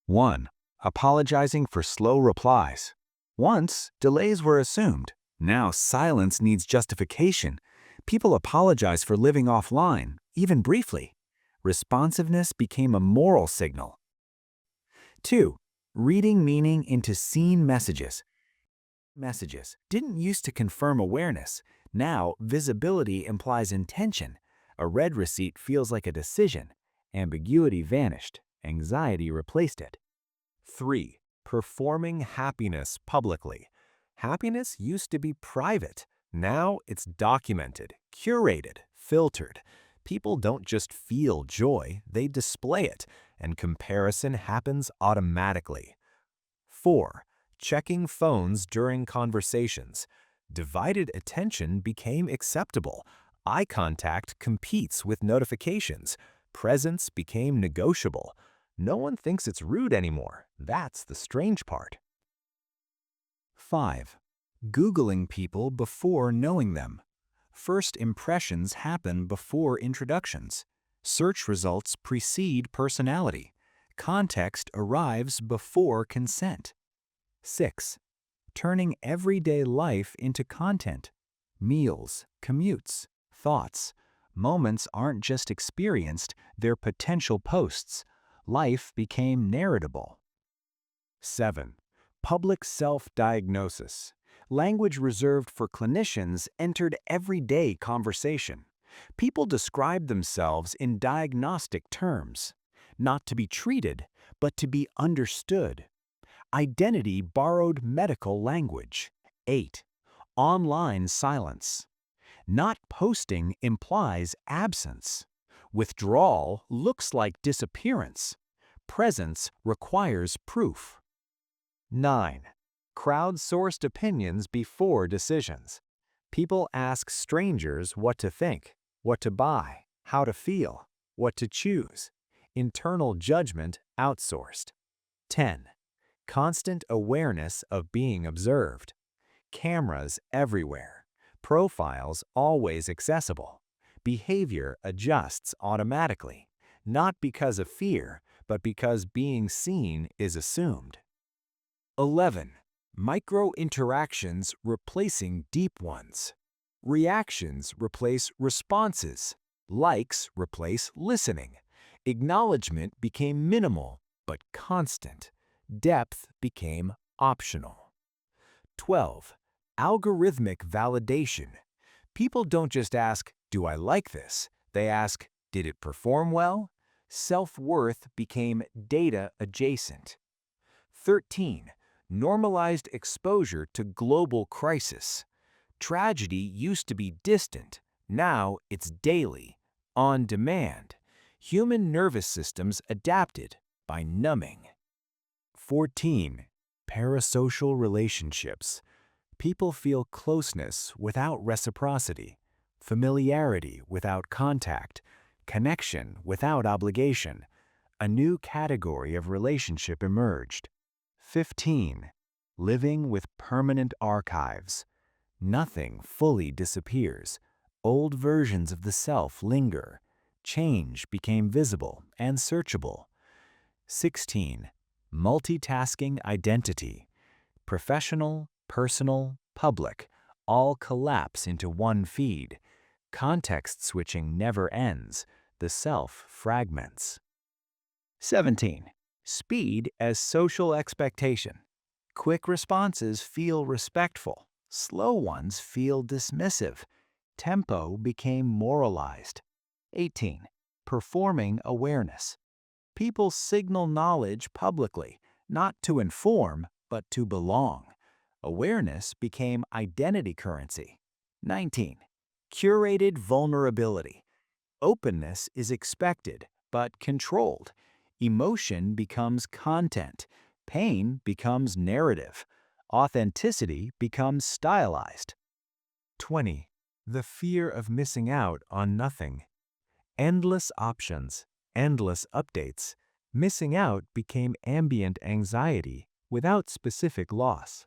1. Apologizing for slow replies. Once, delays were assumed. Now, silence needs justification. People apologize for living offline, even briefly. Responsiveness became a moral signal. 2. Reading meaning into seen messages. Messages didn't used to confirm awareness. Now, visibility implies intention. A read receipt feels like a decision. Ambiguity vanished. Anxiety replaced it. 3. Performing happiness publicly. Happiness used to be private. Now it's documented, curated, filtered. People don't just feel joy, they display it, and comparison happens automatically. 4. Checking phones during conversations. Divided attention became acceptable. Eye contact competes with notifications. Presence became negotiable. No one thinks it's rude anymore. That's the strange part. 5. Googling people before knowing them. First impressions happen before introductions. Search results precede personality. Context arrives before consent. 6. Turning everyday life into content. Meals, commutes, thoughts. Moments aren't just experienced, they're potential posts. Life became narratable. 7. Public self-diagnosis. Language reserved for clinicians entered everyday conversation. People described themselves in diagnostic terms, not to be treated, but to be understood. Identity borrowed medical language. 8. Online silence. Not posting implies absence. Withdrawal looks like disappearance. Presence requires proof. 9. Crowdsourced opinions before decisions. People ask strangers what to think, what to buy, how to feel, what to choose. Internal judgment outsourced. 10. Constant awareness of being observed. Cameras everywhere. Profiles always accessible. Behavior adjusts automatically, not because of fear, but because being seen is assumed. 11. Micro-interactions replacing deep ones. Reactions replace responses. Likes replace listening. Acknowledgement became minimal, but constant. Depth became optional. 12. Algorithmic validation. People don't just ask, "Do I like this?" They ask, "Did it perform well?" Self-worth became data adjacent. 13. Normalized exposure to global crisis. Tragedy used to be distant. Now it's daily, on demand. Human nervous systems adapted by numbing. 14. Parasocial relationships. People feel closeness without reciprocity, familiarity without contact, connection without obligation. A new category of relationship emerged. 15. Living with permanent archives. Nothing fully disappears. Old versions of the self linger. Change became visible and searchable. 16. Multitasking identity. Professional, personal, public, all collapse into one feed. Context switching never ends. The self fragments. 17. Speed as social expectation. Quick responses feel respectful. Slow ones feel dismissive. Tempo became moralized. 18. Performing awareness. People signal knowledge publicly, not to inform, but to belong. Awareness became identity currency. 19. Curated vulnerability. Openness is expected, but controlled. Emotion becomes content. Pain becomes narrative. Authenticity becomes stylized. 20. The fear of missing out on nothing. Endless options, endless updates. Missing out became ambient anxiety without specific loss.